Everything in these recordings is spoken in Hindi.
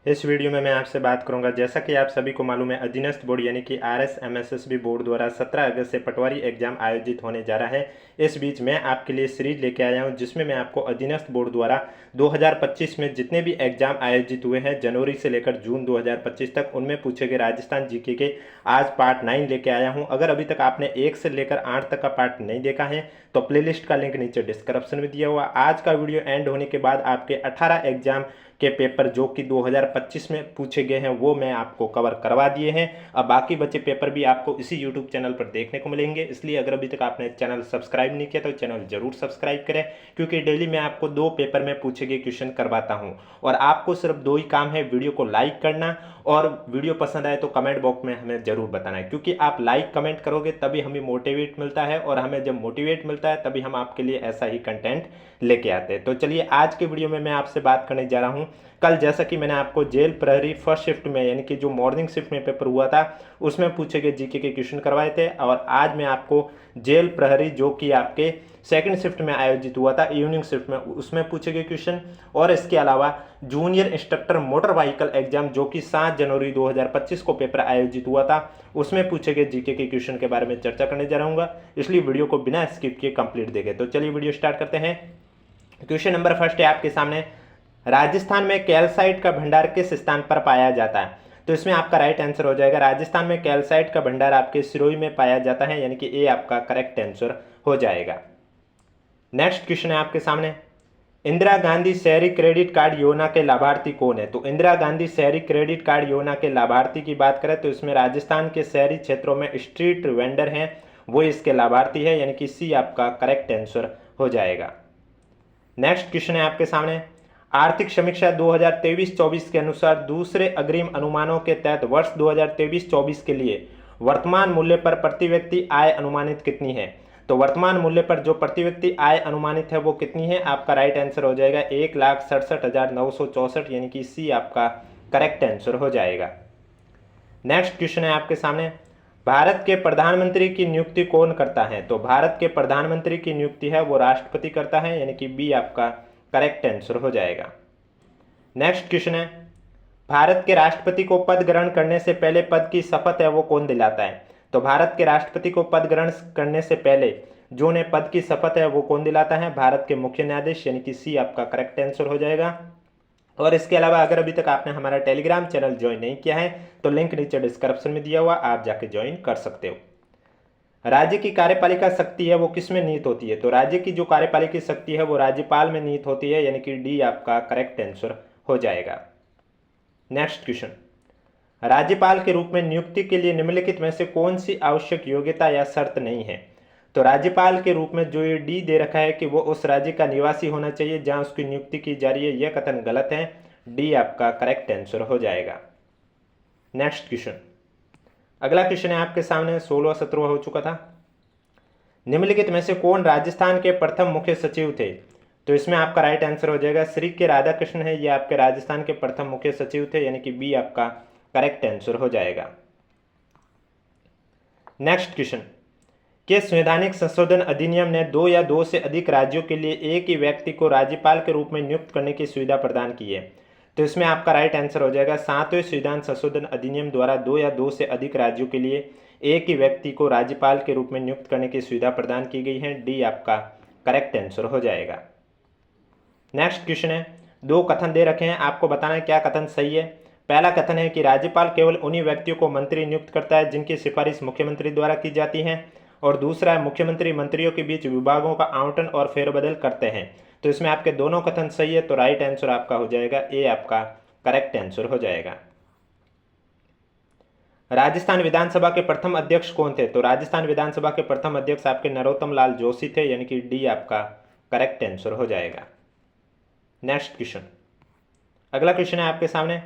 इस वीडियो में मैं आपसे बात करूंगा, जैसा कि आप सभी को मालूम है, अधीनस्थ बोर्ड यानी कि RSMSSB बोर्ड द्वारा 17 अगस्त से पटवारी एग्जाम आयोजित होने जा रहा है। इस बीच मैं आपके लिए सीरीज लेके आया हूं, जिसमें मैं आपको अधीनस्थ बोर्ड द्वारा 2025 में जितने भी एग्जाम आयोजित हुए हैं जनवरी से लेकर जून 2025 तक, उनमें पूछे गए राजस्थान जीके के आज पार्ट 9 लेके आया हूँ। अगर अभी तक आपने 1 से लेकर 8 तक का पार्ट नहीं देखा है तो प्लेलिस्ट का लिंक नीचे डिस्क्रिप्शन में दिया हुआ। आज का वीडियो एंड होने के बाद आपके 18 एग्जाम के पेपर जो कि 2025 में पूछे गए हैं वो मैं आपको कवर करवा दिए हैं। अब बाकी बचे पेपर भी आपको इसी यूट्यूब चैनल पर देखने को मिलेंगे, इसलिए अगर अभी तक आपने चैनल सब्सक्राइब नहीं किया तो चैनल जरूर सब्सक्राइब करें, क्योंकि डेली मैं आपको 2 पेपर में पूछे गए क्वेश्चन करवाता हूं। और आपको सिर्फ 2 ही काम है, वीडियो को लाइक करना और वीडियो पसंद आए तो कमेंट बॉक्स में हमें जरूर बताना है, क्योंकि आप लाइक कमेंट करोगे तभी हमें मोटिवेट मिलता है, और हमें जब मोटिवेट मिलता है तभी हम आपके लिए ऐसा ही कंटेंट लेके आते हैं। तो चलिए आज के वीडियो में मैं आपसे बात करने जा रहा हूं। कल जैसा कि मैंने आपको जेल प्रहरी फर्स्ट शिफ्ट में यानी कि जो मॉर्निंग शिफ्ट में पेपर हुआ था उसमें पूछे गए जीके के क्वेश्चन करवाए थे, और आज मैं आपको जेल प्रहरी जो कि आपके सेकंड शिफ्ट में आयोजित हुआ था इवनिंग शिफ्ट में, उसमें पूछे गए क्वेश्चन, और इसके अलावा junior instructor motor vehicle exam जो कि 7 जनवरी 2025 को पेपर आयोजित हुआ था उसमें पूछे गए जीके के क्वेश्चन के बारे में चर्चा करने जा रहा हूँ, इसलिए वीडियो को बिना स्किप किए कंप्लीट देखें। तो चलिए वीडियो स्टार्ट करते हैं। क्वेश्चन नंबर फर्स्ट है आपके सामने, राजस्थान में कैल्साइट का भंडार किस स्थान पर पाया जाता है? तो इसमें आपका राइट आंसर हो जाएगा, राजस्थान में कैल्साइट का भंडार आपके सिरोही में पाया जाता है, यानी कि ए आपका करेक्ट आंसर हो जाएगा। नेक्स्ट क्वेश्चन है आपके सामने, इंदिरा गांधी शहरी क्रेडिट कार्ड योजना के लाभार्थी कौन है? तो इंदिरा गांधी शहरी क्रेडिट कार्ड योजना के लाभार्थी की बात करें तो इसमें राजस्थान के शहरी क्षेत्रों में स्ट्रीट वेंडर हैं, वो इसके लाभार्थी है, यानी कि सी आपका करेक्ट आंसर हो जाएगा। नेक्स्ट क्वेश्चन है आपके सामने, आर्थिक समीक्षा 2023-24 के अनुसार दूसरे अग्रिम अनुमानों के तहत वर्ष 2023-24 के लिए वर्तमान मूल्य पर प्रति व्यक्ति आय अनुमानित कितनी है? तो वर्तमान मूल्य पर जो प्रति व्यक्ति आय अनुमानित है वो कितनी है? आपका राइट आंसर हो जाएगा 1,67,964, यानी कि सी आपका करेक्ट आंसर हो जाएगा। नेक्स्ट क्वेश्चन है आपके सामने, भारत के प्रधानमंत्री की नियुक्ति कौन करता है? तो भारत के प्रधानमंत्री की नियुक्ति है वो राष्ट्रपति करता है, यानी कि बी आपका करेक्ट आंसर हो जाएगा। नेक्स्ट क्वेश्चन है, भारत के राष्ट्रपति को पद ग्रहण करने से पहले पद की शपथ है वो कौन दिलाता है? तो भारत के राष्ट्रपति को पद ग्रहण करने से पहले जो ने पद की शपथ है वो कौन दिलाता है? भारत के मुख्य न्यायाधीश, यानी कि सी आपका करेक्ट आंसर हो जाएगा। और इसके अलावा अगर अभी तक आपने हमारा टेलीग्राम चैनल ज्वाइन नहीं किया है तो लिंक नीचे डिस्क्रिप्शन में दिया हुआ, आप जाके ज्वाइन कर सकते हो। राज्य की कार्यपालिका शक्ति है वो किस में निहित होती है? तो राज्य की जो कार्यपालिका शक्ति है वो राज्यपाल में निहित होती है, यानी कि डी आपका करेक्ट आंसर हो जाएगा। नेक्स्ट क्वेश्चन, राज्यपाल के रूप में नियुक्ति के लिए निम्नलिखित में से कौन सी आवश्यक योग्यता या शर्त नहीं है? तो राज्यपाल के रूप में जो ये डी दे रखा है कि वो उस राज्य का निवासी होना चाहिए जहां उसकी नियुक्ति की जा रही है, यह कथन गलत है, डी आपका करेक्ट आंसर हो जाएगा। नेक्स्ट क्वेश्चन, अगला क्वेश्चन है आपके सामने, 16-17 हो चुका था। निम्नलिखित में से कौन राजस्थान के प्रथम मुख्य सचिव थे? तो इसमें आपका राइट आंसर हो जाएगा श्री के राधाकृष्ण है, ये आपके राजस्थान के प्रथम मुख्य सचिव थे, यानी कि बी आपका करेक्ट आंसर हो जाएगा। नेक्स्ट क्वेश्चन, के संवैधानिक संशोधन अधिनियम ने 2 या 2 से अधिक राज्यों के लिए एक ही व्यक्ति को राज्यपाल के रूप में नियुक्त करने की सुविधा प्रदान की है? तो इसमें आपका राइट आंसर हो जाएगा 7वें संविधान संशोधन अधिनियम द्वारा 2 या 2 से अधिक राज्यों के लिए एक ही व्यक्ति को राज्यपाल के रूप में नियुक्त करने की सुविधा प्रदान की गई है, डी आपका करेक्ट आंसर हो जाएगा। नेक्स्ट क्वेश्चन है, 2 कथन दे रखे हैं, आपको बताना है क्या कथन सही है। पहला कथन है कि राज्यपाल केवल उन्हीं व्यक्तियों को मंत्री नियुक्त करता है जिनकी सिफारिश मुख्यमंत्री द्वारा की जाती है, और दूसरा है मुख्यमंत्री मंत्रियों के बीच विभागों का आवंटन और फेरबदल करते हैं। तो इसमें आपके दोनों कथन सही है, तो राइट आंसर आपका हो जाएगा ए आपका करेक्ट आंसर हो जाएगा। राजस्थान विधानसभा के प्रथम अध्यक्ष कौन थे? तो राजस्थान विधानसभा के प्रथम अध्यक्ष आपके नरोत्तम लाल जोशी थे, यानी कि डी आपका करेक्ट आंसर हो जाएगा। नेक्स्ट क्वेश्चन, अगला क्वेश्चन है आपके सामने,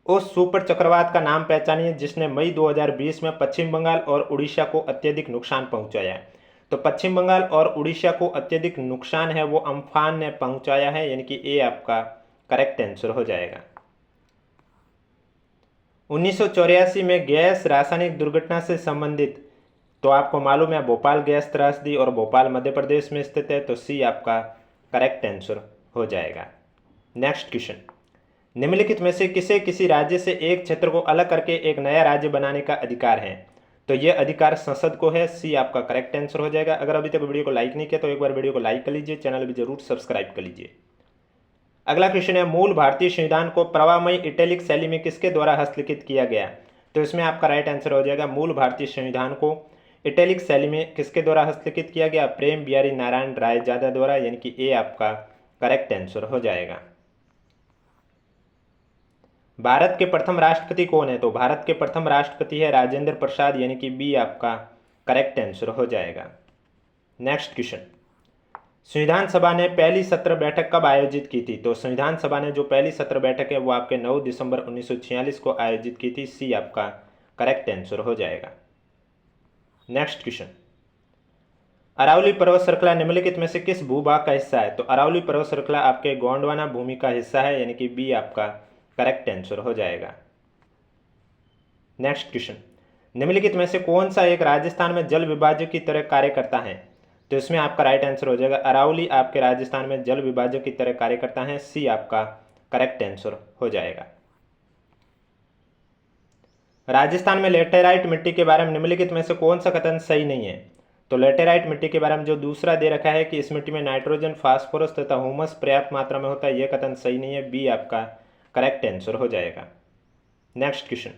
उस सुपर चक्रवात का नाम पहचानिए जिसने मई 2020 में पश्चिम बंगाल और उड़ीसा को अत्यधिक नुकसान पहुंचाया है। तो पश्चिम बंगाल और उड़ीसा को अत्यधिक नुकसान है वो अम्फान ने पहुंचाया है, यानी कि ए आपका करेक्ट आंसर हो जाएगा। 1984 में गैस रासायनिक दुर्घटना से संबंधित, तो आपको मालूम है भोपाल गैस त्रासदी और भोपाल मध्य प्रदेश में स्थित है, तो सी आपका करेक्ट आंसर हो जाएगा। नेक्स्ट क्वेश्चन, निम्नलिखित में से किसे किसी राज्य से एक क्षेत्र को अलग करके एक नया राज्य बनाने का अधिकार है? तो ये अधिकार संसद को है। सी आपका करेक्ट आंसर हो जाएगा। अगर अभी तक वीडियो को लाइक नहीं किया तो एक बार वीडियो को लाइक कर लीजिए, चैनल भी जरूर सब्सक्राइब कर लीजिए। अगला क्वेश्चन है, मूल भारतीय संविधान को प्रवाहमयी इटैलिक शैली में किसके द्वारा हस्तलिखित किया गया? तो इसमें आपका राइट आंसर हो जाएगा, मूल भारतीय संविधान को इटैलिक शैली में किसके द्वारा हस्तलिखित किया गया? प्रेम बिहारी नारायण रायजादा द्वारा, यानी कि ए आपका करेक्ट आंसर हो जाएगा। भारत के प्रथम राष्ट्रपति कौन है? तो भारत के प्रथम राष्ट्रपति है राजेंद्र प्रसाद, यानी कि बी आपका करेक्ट आंसर हो जाएगा। नेक्स्ट क्वेश्चन, संविधान सभा ने पहली सत्र बैठक कब आयोजित की थी? तो संविधान सभा ने जो पहली सत्र बैठक है वो आपके 9 दिसंबर 1946 को आयोजित की थी। सी आपका करेक्ट आंसर हो जाएगा। नेक्स्ट क्वेश्चन, अरावली पर्वत श्रृंखला निम्नलिखित में से किस भूभाग का हिस्सा है? तो अरावली पर्वत श्रृंखला आपके गोंडवाना भूमि का हिस्सा है, यानी कि बी आपका करेक्ट आंसर हो जाएगा। नेक्स्ट क्वेश्चन, निम्नलिखित में से कौन सा एक राजस्थान में जल विभाजक की तरह कार्य करता है? तो इसमें आपका राइट आंसर हो जाएगा, अरावली आपके राजस्थान में जल विभाजक की तरह कार्य करता है। सी आपका करेक्ट आंसर हो जाएगा। राजस्थान में लेटेराइट मिट्टी के बारे में निम्नलिखित में से कौन सा कथन सही नहीं है? तो लेटेराइट मिट्टी के बारे में जो दूसरा दे रखा है कि इस मिट्टी में नाइट्रोजन, फास्फोरस तथा ह्यूमस पर्याप्त मात्रा में होता है, यह कथन सही नहीं है। बी आपका करेक्ट आंसर हो जाएगा। नेक्स्ट क्वेश्चन,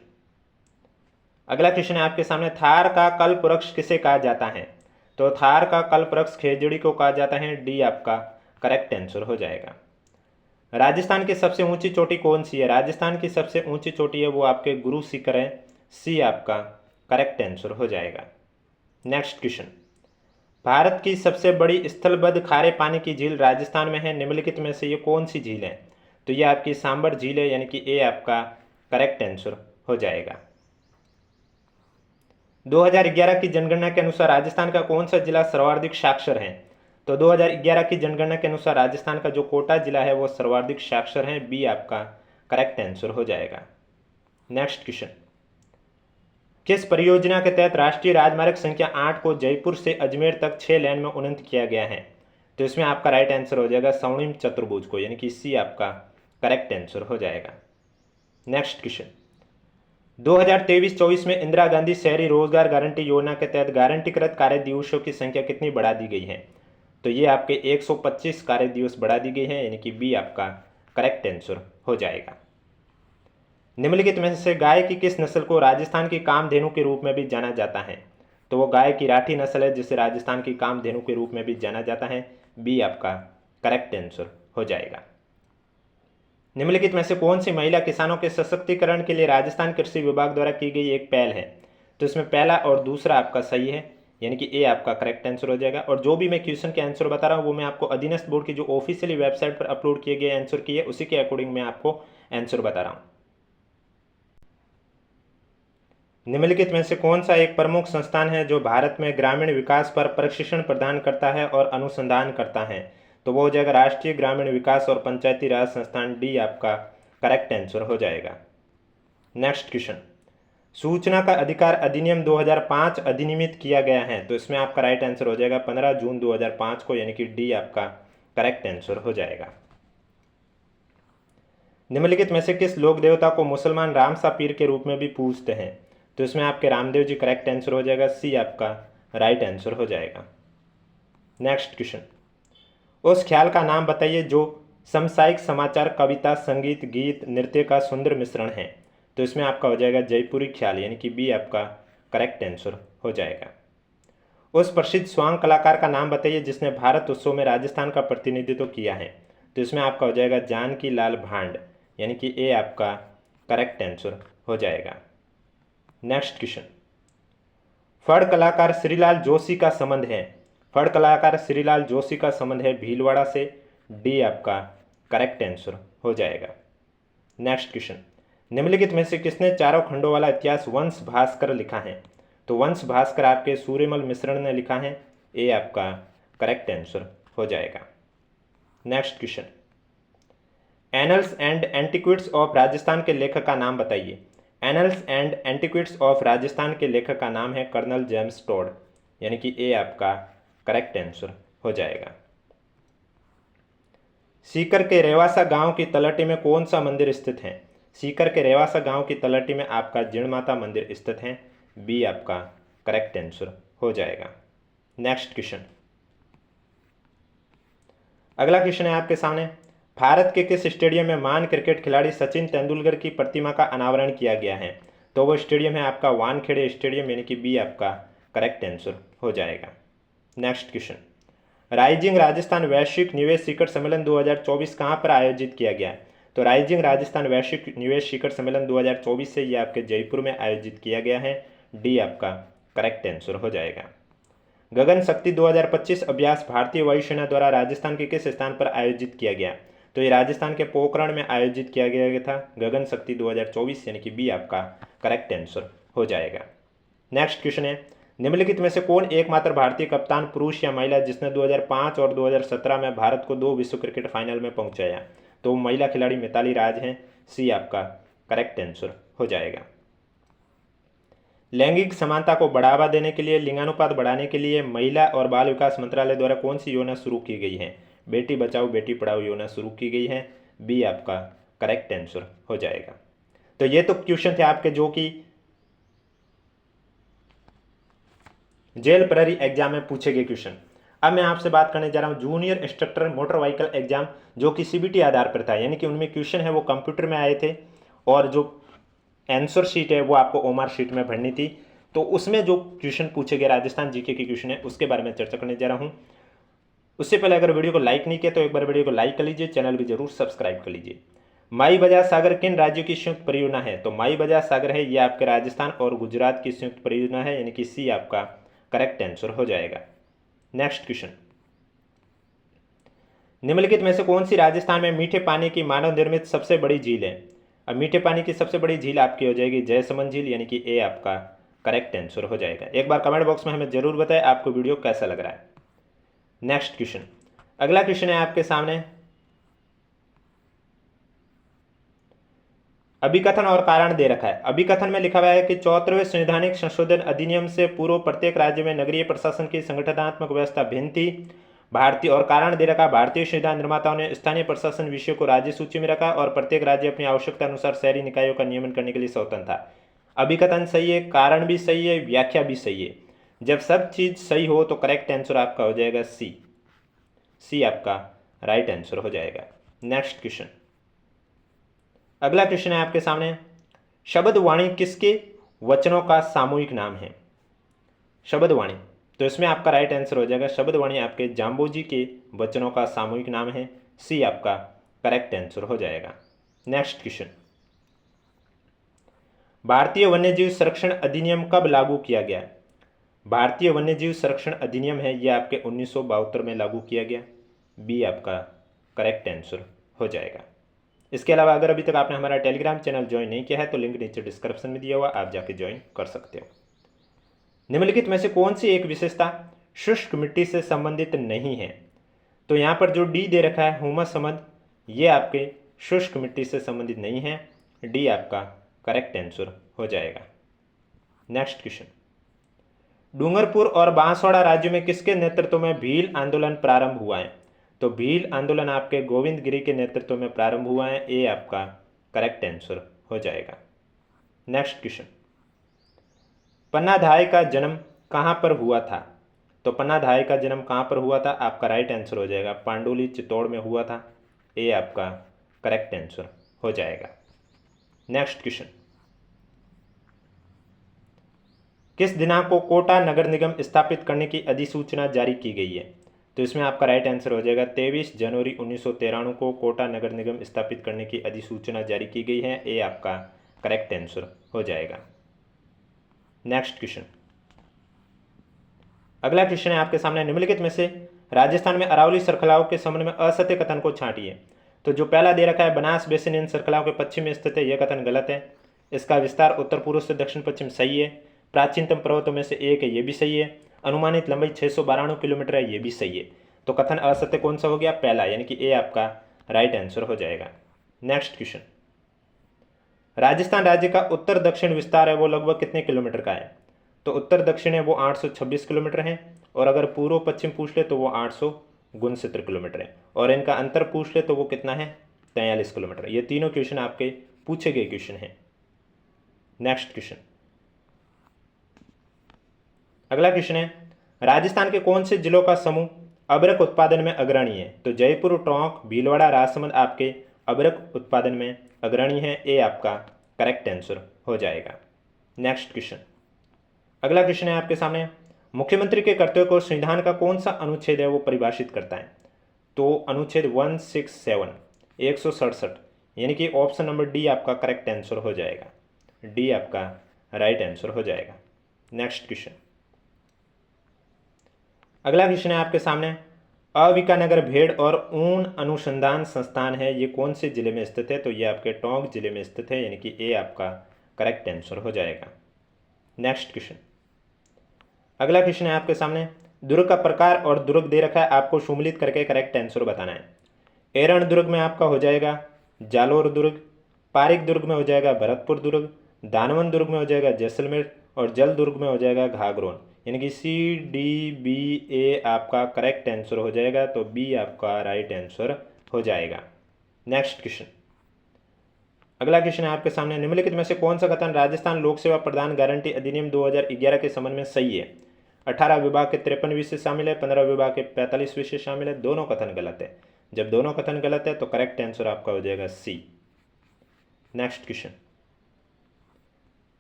अगला क्वेश्चन है आपके सामने, थार का कल्प वृक्ष किसे कहा जाता है? तो थार का कल्प वृक्ष खेजड़ी को कहा जाता है। डी आपका करेक्ट आंसर हो जाएगा। राजस्थान की सबसे ऊंची चोटी कौन सी है? राजस्थान की सबसे ऊंची चोटी है वो आपके गुरु शिखर है। सी आपका करेक्ट आंसर हो जाएगा। नेक्स्ट क्वेश्चन, भारत की सबसे बड़ी स्थलबद्ध खारे पानी की झील राजस्थान में है, निम्नलिखित में से ये कौन सी झील है? तो ये आपकी सांबर झील है, यानी कि ए आपका करेक्ट आंसर हो जाएगा। 2011 की जनगणना के अनुसार राजस्थान का कौन सा जिला सर्वाधिक साक्षर है? तो 2011 की जनगणना के अनुसार राजस्थान का जो कोटा जिला है वो सर्वाधिक साक्षर है। बी आपका करेक्ट आंसर हो जाएगा। नेक्स्ट क्वेश्चन, किस परियोजना के तहत राष्ट्रीय राजमार्ग संख्या 8 को जयपुर से अजमेर तक 6 लेन में उन्नत किया गया है? तो इसमें आपका राइट आंसर हो जाएगा स्वर्णिम चतुर्भुज को, यानी कि सी आपका करेक्ट आंसर हो जाएगा। नेक्स्ट क्वेश्चन, 2023-24 में इंदिरा गांधी शहरी रोजगार गारंटी योजना के तहत गारंटीकृत कार्य दिवसों की संख्या कितनी बढ़ा दी गई है? तो ये आपके 125 कार्य दिवस बढ़ा दी गई है, यानी कि बी आपका करेक्ट आंसर हो जाएगा। निम्नलिखित में से गाय की किस नस्ल को राजस्थान की कामधेनु के रूप में भी जाना जाता है? तो वो गाय की राठी नस्ल है जिसे राजस्थान की कामधेनु के रूप में भी जाना जाता है। बी आपका करेक्ट आंसर हो जाएगा। निम्नलिखित में से कौन सी महिला किसानों के सशक्तिकरण के लिए राजस्थान कृषि विभाग द्वारा की गई एक पहल है? तो इसमें पहला और दूसरा आपका सही है, यानी कि ए आपका करेक्ट आंसर हो जाएगा। और जो भी मैं क्वेश्चन के आंसर बता रहा हूँ वो मैं आपको अधीनस्थ बोर्ड की जो ऑफिशियली वेबसाइट पर अपलोड किए गए आंसर की है उसी के अकॉर्डिंग मैं आपको आंसर बता रहा हूँ। निम्नलिखित में से कौन सा एक प्रमुख संस्थान है जो भारत में ग्रामीण विकास पर प्रशिक्षण प्रदान करता है और अनुसंधान करता है? तो वो हो जाएगा राष्ट्रीय ग्रामीण विकास और पंचायती राज संस्थान। डी आपका करेक्ट आंसर हो जाएगा। नेक्स्ट क्वेश्चन, सूचना का अधिकार अधिनियम 2005 अधिनियमित किया गया है, तो इसमें आपका राइट आंसर हो जाएगा 15 जून 2005 को, यानी कि डी आपका करेक्ट आंसर हो जाएगा। निम्नलिखित में से किस लोक देवता को मुसलमान रामसा पीर के रूप में भी पूजते हैं? तो इसमें आपके रामदेव जी करेक्ट आंसर हो जाएगा। सी आपका राइट आंसर हो जाएगा। नेक्स्ट क्वेश्चन, उस ख्याल का नाम बताइए जो समसामयिक समाचार, कविता, संगीत, गीत, नृत्य का सुंदर मिश्रण है। तो इसमें आपका हो जाएगा जयपुरी ख्याल, यानी कि बी आपका करेक्ट आंसर हो जाएगा। उस प्रसिद्ध स्वांग कलाकार का नाम बताइए जिसने भारत उत्सव में राजस्थान का प्रतिनिधित्व किया है। तो इसमें आपका हो जाएगा जानकी लाल भांड, यानी कि ए आपका करेक्ट आंसर हो जाएगा। नेक्स्ट क्वेश्चन, फड़ कलाकार श्रीलाल जोशी का संबंध है? फड़ कलाकार श्रीलाल जोशी का संबंध है भीलवाड़ा से। डी आपका करेक्ट आंसर हो जाएगा। नेक्स्ट क्वेश्चन, निम्नलिखित में से किसने चारों खंडों वाला इतिहास वंश भास्कर लिखा है? तो वंश भास्कर आपके सूर्यमल मिश्रण ने लिखा है। ए आपका करेक्ट आंसर हो जाएगा। Next question, annuls and antiquities of Rajasthan के लेखक का नाम बताइए। Annuls and antiquities of Rajasthan के लेखक का नाम है कर्नल जेम्स टोड, यानी कि ए आपका करेक्ट आंसर हो जाएगा। सीकर के रेवासा गांव की तलहटी में कौन सा मंदिर स्थित है? सीकर के रेवासा गांव की तलहटी में आपका जिण माता मंदिर स्थित है। बी आपका करेक्ट आंसर हो जाएगा। नेक्स्ट क्वेश्चन, अगला क्वेश्चन है आपके सामने, भारत के किस स्टेडियम में महान क्रिकेट खिलाड़ी सचिन तेंदुलकर की प्रतिमा का अनावरण किया गया है? तो वो स्टेडियम है आपका वानखेड़े स्टेडियम, यानी कि बी आपका करेक्ट आंसर हो जाएगा। नेक्स्ट क्वेश्चन, राइजिंग राजस्थान वैश्विक निवेश शिखर सम्मेलन 2024 कहाँ पर आयोजित किया गया है? तो राइजिंग राजस्थान वैश्विक निवेश शिखर सम्मेलन 2024 से ये आपके जयपुर में आयोजित किया गया है। डी आपका करेक्ट आंसर हो जाएगा। गगन शक्ति 2025 अभ्यास भारतीय वायुसेना द्वारा राजस्थान के किस स्थान पर आयोजित किया गया? तो ये राजस्थान के पोखरण में आयोजित किया गया था गगन शक्ति 2024, यानी कि बी आपका करेक्ट आंसर हो जाएगा। नेक्स्ट क्वेश्चन है, निम्नलिखित में से कौन एकमात्र भारतीय कप्तान पुरुष या महिला जिसने 2005 और 2017 में भारत को 2 विश्व क्रिकेट फाइनल में पहुंचाया? तो महिला खिलाड़ी मिताली राज हैं। सी आपका करेक्ट आंसर हो जाएगा। लैंगिक समानता को बढ़ावा देने के लिए, लिंगानुपात बढ़ाने के लिए महिला और बाल विकास मंत्रालय द्वारा कौन सी योजना शुरू की गई है? बेटी बचाओ बेटी पढ़ाओ योजना शुरू की गई है। बी आपका करेक्ट आंसर हो जाएगा। तो ये तो क्वेश्चन थे आपके जो कि जेल प्रहरी एग्जाम में पूछे गए क्वेश्चन। अब मैं आपसे बात करने जा रहा हूँ junior instructor motor vehicle exam, जो कि सीबीटी आधार पर था, यानी कि उनमें क्वेश्चन है वो कंप्यूटर में आए थे और जो आंसर शीट है वो आपको ओमार शीट में भरनी थी। तो उसमें जो क्वेश्चन पूछे गए राजस्थान जीके के क्वेश्चन है उसके बारे में चर्चा करने जा रहा हूँ। उससे पहले अगर वीडियो को लाइक नहीं किया तो एक बार वीडियो को लाइक कर लीजिए, चैनल भी जरूर सब्सक्राइब कर लीजिए। माई बजाज सागर किन राज्यों की संयुक्त परियोजना है? तो माई बजाज सागर है ये आपके राजस्थान और गुजरात की संयुक्त परियोजना है, यानी कि सी आपका करेक्ट आंसर हो जाएगा। नेक्स्ट क्वेश्चन, निम्नलिखित में से कौन सी राजस्थान में मीठे पानी की मानव निर्मित सबसे बड़ी झील है? अब मीठे पानी की सबसे बड़ी झील आपकी हो जाएगी जयसमंद झील, यानी कि ए आपका करेक्ट आंसर हो जाएगा। एक बार कमेंट बॉक्स में हमें जरूर बताएं आपको वीडियो कैसा लग रहा है। नेक्स्ट क्वेश्चन, अगला क्वेश्चन है आपके सामने, अभिकथन और कारण दे रखा है। अभिकथन में लिखा हुआ है कि 74वें संवैधानिक संशोधन अधिनियम से पूर्व प्रत्येक राज्य में नगरीय प्रशासन की संगठनात्मक व्यवस्था भिन्न थी। भारतीय और कारण दे रखा, भारतीय संविधान निर्माताओं ने स्थानीय प्रशासन विषयों को राज्य सूची में रखा और प्रत्येक राज्य अपनी आवश्यकता अनुसार शहरी निकायों का नियमन करने के लिए स्वतंत्र था। अभिकथन सही है, कारण भी सही है, व्याख्या भी सही है। जब सब चीज सही हो तो करेक्ट आंसर आपका हो जाएगा सी। सी आपका राइट आंसर हो जाएगा। नेक्स्ट क्वेश्चन, अगला क्वेश्चन है आपके सामने, शब्द वाणी किसके वचनों का सामूहिक नाम है? शब्द वाणी, तो इसमें आपका राइट आंसर हो जाएगा शब्द वाणी आपके जाम्बोजी के वचनों का सामूहिक नाम है। सी आपका करेक्ट आंसर हो जाएगा। नेक्स्ट क्वेश्चन, भारतीय वन्यजीव संरक्षण अधिनियम कब लागू किया गया? भारतीय वन्यजीव संरक्षण अधिनियम है यह आपके 1972 में लागू किया गया। बी आपका करेक्ट आंसर हो जाएगा। इसके अलावा अगर अभी तक आपने हमारा टेलीग्राम चैनल ज्वाइन नहीं किया है तो लिंक नीचे डिस्क्रिप्शन में दिया हुआ, आप जाके ज्वाइन कर सकते हो। निम्नलिखित में से कौन सी एक विशेषता शुष्क मिट्टी से संबंधित नहीं है? तो यहाँ पर जो डी दे रखा है हुमस समद, ये आपके शुष्क मिट्टी से संबंधित नहीं है। डी आपका करेक्ट आंसर हो जाएगा। नेक्स्ट क्वेश्चन, डूंगरपुर और बांसवाड़ा राज्यों में किसके नेतृत्व में भील आंदोलन प्रारंभ हुआ है? तो भील आंदोलन आपके गोविंद गिरी के नेतृत्व में प्रारंभ हुआ है। ए आपका करेक्ट आंसर हो जाएगा। नेक्स्ट क्वेश्चन, पन्नाधाय का जन्म कहाँ पर हुआ था? तो पन्नाधाय का जन्म कहाँ पर हुआ था? आपका राइट आंसर हो जाएगा पांडुली चित्तौड़ में हुआ था। ए आपका करेक्ट आंसर हो जाएगा। नेक्स्ट क्वेश्चन, किस दिनांक को कोटा नगर निगम स्थापित करने की अधिसूचना जारी की गई है? तो इसमें आपका राइट आंसर हो जाएगा 23 जनवरी 1993 को कोटा नगर निगम स्थापित करने की अधिसूचना जारी की गई है। ए आपका करेक्ट आंसर हो जाएगा। नेक्स्ट क्वेश्चन, अगला क्वेश्चन है आपके सामने, निम्नलिखित में से राजस्थान में अरावली श्रृंखलाओं के संबंध में असत्य कथन को छांटिए। तो जो पहला दे रखा है बनास बेसिन इन श्रृंखलाओं के पश्चिम में स्थित है, यह कथन गलत है। इसका विस्तार उत्तर पूर्व से दक्षिण पश्चिम सही है। प्राचीनतम पर्वतों में से एक है, ये भी सही है। अनुमानित लंबाई 692 किलोमीटर है, ये भी सही है। तो कथन असत्य कौन सा हो गया? पहला, यानी कि ए आपका राइट आंसर हो जाएगा। नेक्स्ट क्वेश्चन, राजस्थान राज्य का उत्तर दक्षिण विस्तार है वो लगभग कितने किलोमीटर का है? तो उत्तर दक्षिण है वो 826 किलोमीटर है और अगर पूर्व पश्चिम पूछ ले तो वो 869 किलोमीटर है। और इनका अंतर पूछ ले तो वो कितना है, 43 किलोमीटर। ये तीनों क्वेश्चन आपके पूछे गए क्वेश्चन हैं। नेक्स्ट क्वेश्चन, अगला क्वेश्चन है, राजस्थान के कौन से जिलों का समूह अबरक उत्पादन में अग्रणी है? तो जयपुर, टोंक, भीलवाड़ा, राजसमंद आपके अबरक उत्पादन में अग्रणी है। ए आपका करेक्ट आंसर हो जाएगा। नेक्स्ट क्वेश्चन, अगला क्वेश्चन है आपके सामने, मुख्यमंत्री के कर्तव्य को संविधान का कौन सा अनुच्छेद है वो परिभाषित करता है? तो अनुच्छेद 167 167, यानी कि ऑप्शन नंबर डी आपका करेक्ट आंसर हो जाएगा। डी आपका राइट आंसर हो जाएगा। नेक्स्ट क्वेश्चन, अगला क्वेश्चन है आपके सामने, अविकानगर भेड़ और ऊन अनुसंधान संस्थान है, ये कौन से जिले में स्थित है? तो ये आपके टोंक जिले में स्थित है, यानी कि ए आपका करेक्ट आंसर हो जाएगा। नेक्स्ट क्वेश्चन, अगला क्वेश्चन है आपके सामने, दुर्ग का प्रकार और दुर्ग दे रखा है, आपको सम्मिलित करके करेक्ट आंसर बताना है। एरण दुर्ग में आपका हो जाएगा जालोर दुर्ग, पारिक दुर्ग में हो जाएगा भरतपुर दुर्ग, दानवन दुर्ग में हो जाएगा जैसलमेर, और जल दुर्ग में हो जाएगा घाघरोन, यानी कि सी डी बी ए आपका करेक्ट आंसर हो जाएगा। तो बी आपका राइट आंसर हो जाएगा। नेक्स्ट क्वेश्चन, अगला क्वेश्चन है आपके सामने, निम्नलिखित में से कौन सा कथन राजस्थान लोक सेवा प्रदान गारंटी अधिनियम 2011 के संबंध में सही है? 18 विभाग के 53 विषय शामिल है, 15 विभाग के 45 विषय शामिल है, दोनों कथन गलत है। जब दोनों कथन गलत है तो करेक्ट आंसर आपका हो जाएगा सी। नेक्स्ट क्वेश्चन,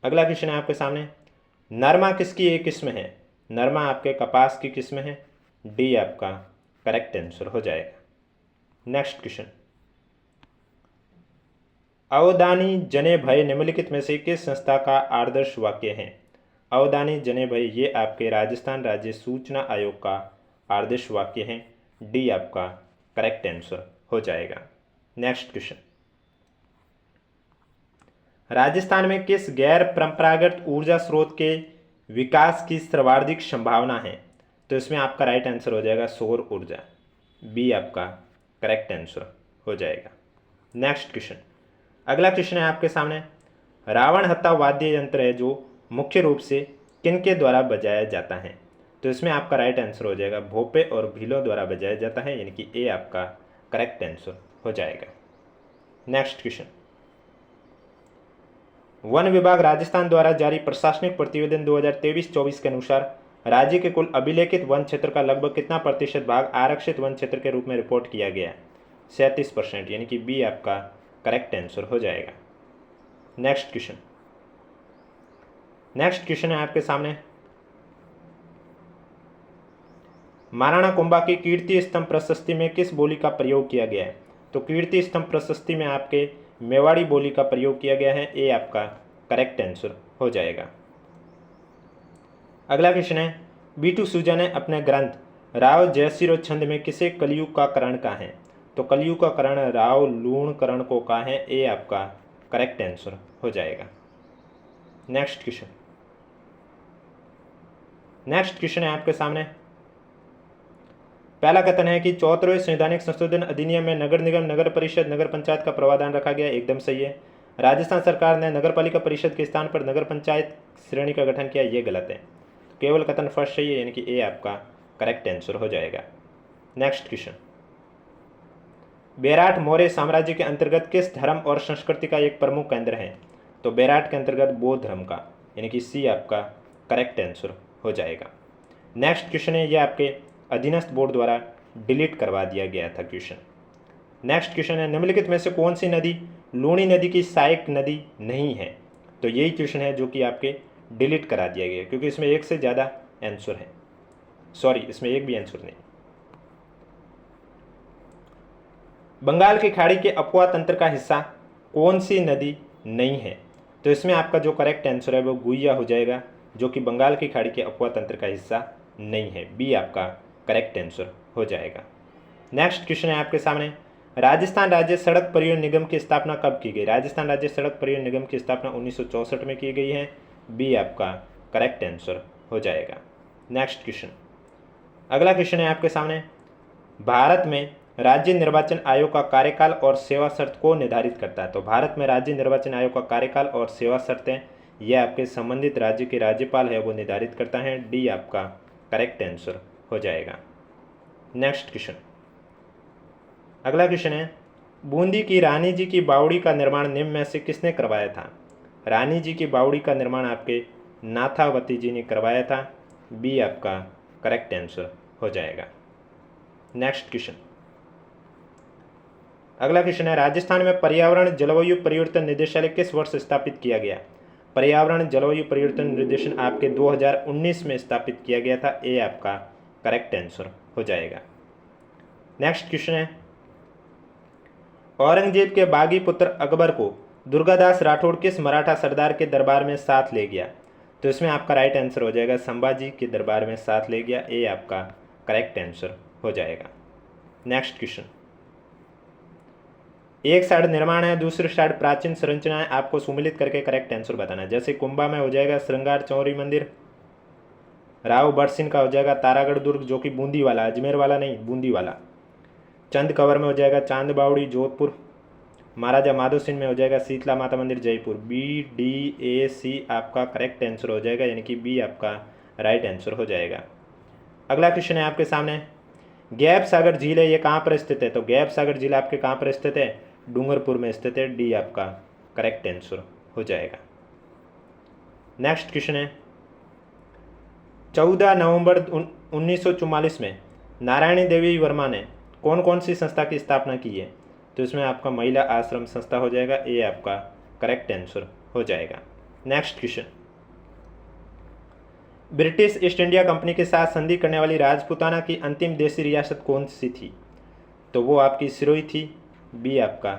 अगला क्वेश्चन है आपके सामने, नरमा किसकी एक किस्म है? नरमा आपके कपास की किस्म है। डी आपका करेक्ट आंसर हो जाएगा। नेक्स्ट क्वेश्चन, अवधानी जने भय निम्नलिखित में से किस संस्था का आदर्श वाक्य है? अवधानी जने भय ये आपके राजस्थान राज्य सूचना आयोग का आदर्श वाक्य है। डी आपका करेक्ट आंसर हो जाएगा। नेक्स्ट क्वेश्चन, राजस्थान में किस गैर परंपरागत ऊर्जा स्रोत के विकास की सर्वाधिक संभावना है? तो इसमें आपका राइट आंसर हो जाएगा सौर ऊर्जा। बी आपका करेक्ट आंसर हो जाएगा। नेक्स्ट क्वेश्चन, अगला क्वेश्चन है आपके सामने, रावण हत्था वाद्य यंत्र है जो मुख्य रूप से किनके द्वारा बजाया जाता है? तो इसमें आपका राइट आंसर हो जाएगा भोपे और भीलों द्वारा बजाया जाता है, यानी कि ए आपका करेक्ट आंसर हो जाएगा। नेक्स्ट क्वेश्चन, वन विभाग राजस्थान द्वारा जारी प्रशासनिक प्रतिवेदन 2023-24 के अनुसार राज्य के कुल अभिलेखित वन क्षेत्र का लगभग कितना प्रतिशत भाग आरक्षित वन क्षेत्र के रूप में रिपोर्ट किया गया? 37%, यानी कि बी आपका करेक्ट आंसर हो जाएगा। नेक्स्ट क्वेश्चन, नेक्स्ट क्वेश्चन है आपके सामने, महाराणा कुंभा की कीर्ति स्तंभ प्रशस्ति में किस बोली का प्रयोग किया गया है? तो कीर्ति स्तंभ प्रशस्ति में आपके मेवाड़ी बोली का प्रयोग किया गया है। ए आपका करेक्ट आंसर हो जाएगा। अगला क्वेश्चन है, बीटू सूजा ने अपने ग्रंथ राव जयसिरो छंद में किसे कलयुग का करण कहा है? तो कलयुग का करण राव लूण करण को कहा है। ए आपका करेक्ट आंसर हो जाएगा। नेक्स्ट क्वेश्चन, नेक्स्ट क्वेश्चन है आपके सामने, पहला कथन है कि 74वें संवैधानिक संशोधन अधिनियम में नगर निगम, नगर परिषद, नगर पंचायत का प्रावधान रखा गया, एकदम सही है। राजस्थान सरकार ने नगर पालिका परिषद के स्थान पर नगर पंचायत श्रेणी का गठन किया, ये गलत है। केवल कथन फर्स्ट सही है, यानी कि ए आपका करेक्ट आंसर हो जाएगा। नेक्स्ट क्वेश्चन, बेराट मौर्य साम्राज्य के अंतर्गत किस धर्म और संस्कृति का एक प्रमुख केंद्र है? तो बेराट के अंतर्गत बौद्ध धर्म का, यानी कि सी आपका करेक्ट आंसर हो जाएगा। नेक्स्ट क्वेश्चन है, ये आपके अधीनस्थ बोर्ड द्वारा डिलीट करवा दिया गया था क्वेश्चन। नेक्स्ट क्वेश्चन है, निम्नलिखित में से कौन सी नदी लूणी नदी की सहायक नदी नहीं है? तो यही क्वेश्चन है जो कि आपके डिलीट करा दिया गया, क्योंकि इसमें एक से ज़्यादा आंसर है। सॉरी, इसमें एक भी आंसर नहीं। बंगाल की खाड़ी के अपवा तंत्र का हिस्सा कौन सी नदी नहीं है? तो इसमें आपका जो करेक्ट आंसर है वो गुइया हो जाएगा, जो कि बंगाल की खाड़ी के अपवा तंत्र का हिस्सा नहीं है। बी आपका करेक्ट आंसर हो जाएगा। नेक्स्ट क्वेश्चन है आपके सामने, राजस्थान राज्य सड़क परिवहन निगम की स्थापना कब की गई? राजस्थान राज्य सड़क परिवहन निगम की स्थापना 1964 में की गई है। बी आपका करेक्ट आंसर हो जाएगा। नेक्स्ट क्वेश्चन, अगला क्वेश्चन है आपके सामने, भारत में राज्य निर्वाचन आयोग का कार्यकाल और सेवा शर्त को निर्धारित करता है? तो भारत में राज्य निर्वाचन आयोग का कार्यकाल और सेवा शर्तें यह आपके संबंधित राज्य के राज्यपाल है वो निर्धारित करता है। डी आपका करेक्ट आंसर हो जाएगा। नेक्स्ट क्वेश्चन, अगला क्वेश्चन है, बूंदी की रानी जी की बावड़ी का निर्माण निम्न में से किसने करवाया था? रानी जी की बावड़ी का निर्माण आपके नाथावती जी ने करवाया था। बी आपका करेक्ट आंसर हो जाएगा। नेक्स्ट क्वेश्चन, अगला क्वेश्चन है, राजस्थान में पर्यावरण जलवायु परिवर्तन निदेशालय किस वर्ष स्थापित किया गया? पर्यावरण जलवायु परिवर्तन निर्देशन आपके 2019 में स्थापित किया गया था। ए आपका करेक्ट आंसर हो जाएगा। नेक्स्ट क्वेश्चन है, औरंगजेब के बागी पुत्र अकबर को दुर्गादास राठौड़ किस मराठा सरदार के दरबार में साथ ले गया? तो इसमें आपका राइट आंसर हो जाएगा संभाजी के दरबार में साथ ले गया। ए आपका करेक्ट आंसर हो जाएगा। नेक्स्ट क्वेश्चन, एक साइड निर्माण है, दूसरी साइड प्राचीन संरचना है, आपको सुमिलित करके करेक्ट आंसर बताना है। जैसे कुंभा में हो जाएगा श्रृंगार चौरी मंदिर, राव बरसिन का हो जाएगा तारागढ़ दुर्ग जो कि बूंदी वाला, अजमेर वाला नहीं बूंदी वाला। चंद कवर में हो जाएगा चांद बावड़ी जोधपुर, महाराजा माधो सिंह में हो जाएगा शीतला माता मंदिर जयपुर। बी डी ए सी आपका करेक्ट आंसर हो जाएगा, यानी कि बी आपका राइट आंसर हो जाएगा। अगला क्वेश्चन है आपके सामने, गैब सागर झील है, ये कहाँ पर स्थित है? तो गैब सागर झील आपके कहाँ पर स्थित है? डूंगरपुर में स्थित है। डी आपका करेक्ट आंसर हो जाएगा। नेक्स्ट क्वेश्चन है, 14 नवंबर 1944 में नारायणी देवी वर्मा ने कौन कौन सी संस्था की स्थापना की है? तो इसमें आपका महिला आश्रम संस्था हो जाएगा। ए आपका करेक्ट आंसर हो जाएगा। Next question, British east India company के साथ संधि करने वाली राजपूताना की अंतिम देशी रियासत कौन सी थी? तो वो आपकी सिरोही थी। बी आपका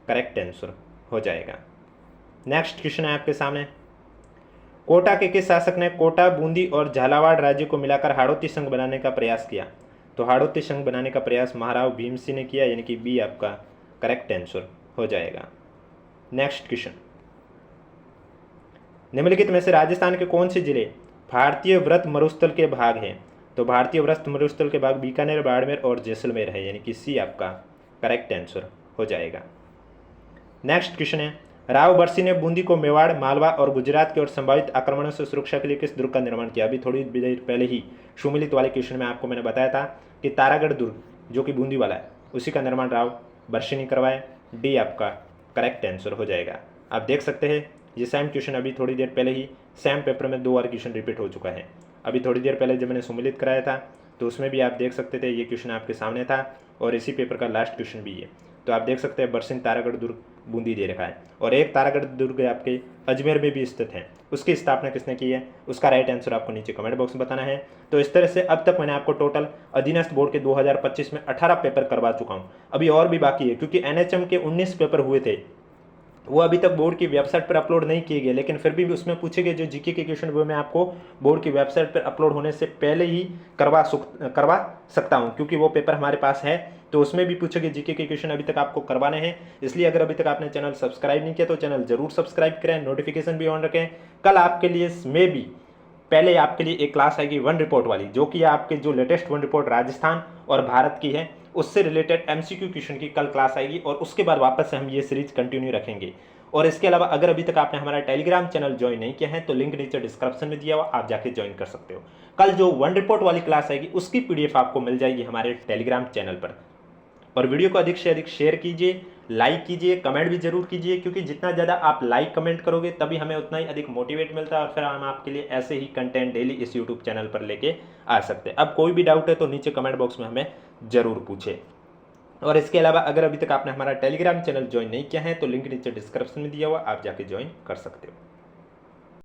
करेक्ट आंसर हो जाएगा। नेक्स्ट क्वेश्चन है आपके सामने, कोटा के किस शासक ने कोटा, बूंदी और झालावाड़ राज्य को मिलाकर हाड़ौती संघ बनाने का प्रयास किया? तो हाड़ौती संघ बनाने का प्रयास महाराव भीम सिंह ने किया, यानी कि बी आपका करेक्ट आंसर हो जाएगा। नेक्स्ट क्वेश्चन, निम्नलिखित में से राजस्थान के कौन से जिले भारतीय व्रत मरुस्थल के भाग हैं? तो भारतीय व्रत मरुस्थल के भाग बीकानेर, बाड़मेर और जैसलमेर है, यानी कि सी आपका करेक्ट आंसर हो जाएगा। नेक्स्ट क्वेश्चन है, राव बरसी ने बूंदी को मेवाड़, मालवा और गुजरात की ओर संभावित आक्रमणों से सुरक्षा के लिए किस दुर्ग का निर्माण किया? अभी थोड़ी देर पहले ही सुमिलित वाले क्वेश्चन में आपको मैंने बताया था कि तारागढ़ दुर्ग जो कि बूंदी वाला है उसी का निर्माण राव बरसी ने करवाया। डी आपका करेक्ट आंसर हो जाएगा। आप देख सकते हैं ये सेम क्वेश्चन अभी थोड़ी देर पहले ही सेम पेपर में 2 बार क्वेश्चन रिपीट हो चुका है। अभी थोड़ी देर पहले जब मैंने सुमिलित कराया था तो उसमें भी आप देख सकते थे ये क्वेश्चन आपके सामने था और इसी पेपर का लास्ट क्वेश्चन भी है। तो आप देख सकते हैं बरसिन तारागढ़ दुर्ग बूंदी दे रखा है और एक तारागढ़ दुर्ग आपके अजमेर में भी स्थित है। उसकी स्थापना किसने की है? उसका राइट आंसर आपको नीचे कमेंट बॉक्स में बताना है। तो इस तरह से अब तक मैंने आपको टोटल अधीनस्थ बोर्ड के 2025 में 18 पेपर करवा चुका हूँ। अभी और भी बाकी है क्योंकि एनएचएम के 19 पेपर हुए थे, वो अभी तक बोर्ड की वेबसाइट पर अपलोड नहीं किए गए, लेकिन फिर भी उसमें पूछे गए जो जीके के क्वेश्चन वो मैं आपको बोर्ड की वेबसाइट पर अपलोड होने से पहले ही करवा सकता हूं क्योंकि वो पेपर हमारे पास है। तो उसमें भी पूछे गए जीके के क्वेश्चन अभी तक आपको करवाने हैं। इसलिए अगर अभी तक आपने चैनल सब्सक्राइब नहीं किया तो चैनल जरूर सब्सक्राइब करें, नोटिफिकेशन भी ऑन रखें। कल आपके लिए में भी पहले आपके लिए एक क्लास आएगी वन रिपोर्ट वाली, जो कि आपके जो लेटेस्ट वन रिपोर्ट राजस्थान और भारत की है उससे रिलेटेड एमसीक्यू क्वेश्चन की कल क्लास आएगी और उसके बाद वापस से हम ये सीरीज कंटिन्यू रखेंगे। और इसके अलावा अगर अभी तक आपने हमारा टेलीग्राम चैनल ज्वाइन नहीं किया है तो लिंक नीचे डिस्क्रिप्शन में दिया हुआ, आप जाके ज्वाइन कर सकते हो। कल जो वन रिपोर्ट वाली क्लास आएगी उसकी पीडीएफ आपको मिल जाएगी हमारे टेलीग्राम चैनल पर। और वीडियो को अधिक से अधिक शेयर कीजिए, लाइक कीजिए, कमेंट भी जरूर कीजिए क्योंकि जितना ज़्यादा आप लाइक कमेंट करोगे तभी हमें उतना ही अधिक मोटिवेट मिलता है और फिर हम आपके लिए ऐसे ही कंटेंट डेली इस यूट्यूब चैनल पर लेके आ सकते हैं। अब कोई भी डाउट है तो नीचे कमेंट बॉक्स में हमें ज़रूर पूछे। और इसके अलावा अगर अभी तक आपने हमारा टेलीग्राम चैनल ज्वाइन नहीं किया है तो लिंक नीचे डिस्क्रिप्शन में दिया हुआ, आप जाके ज्वाइन कर सकते हो।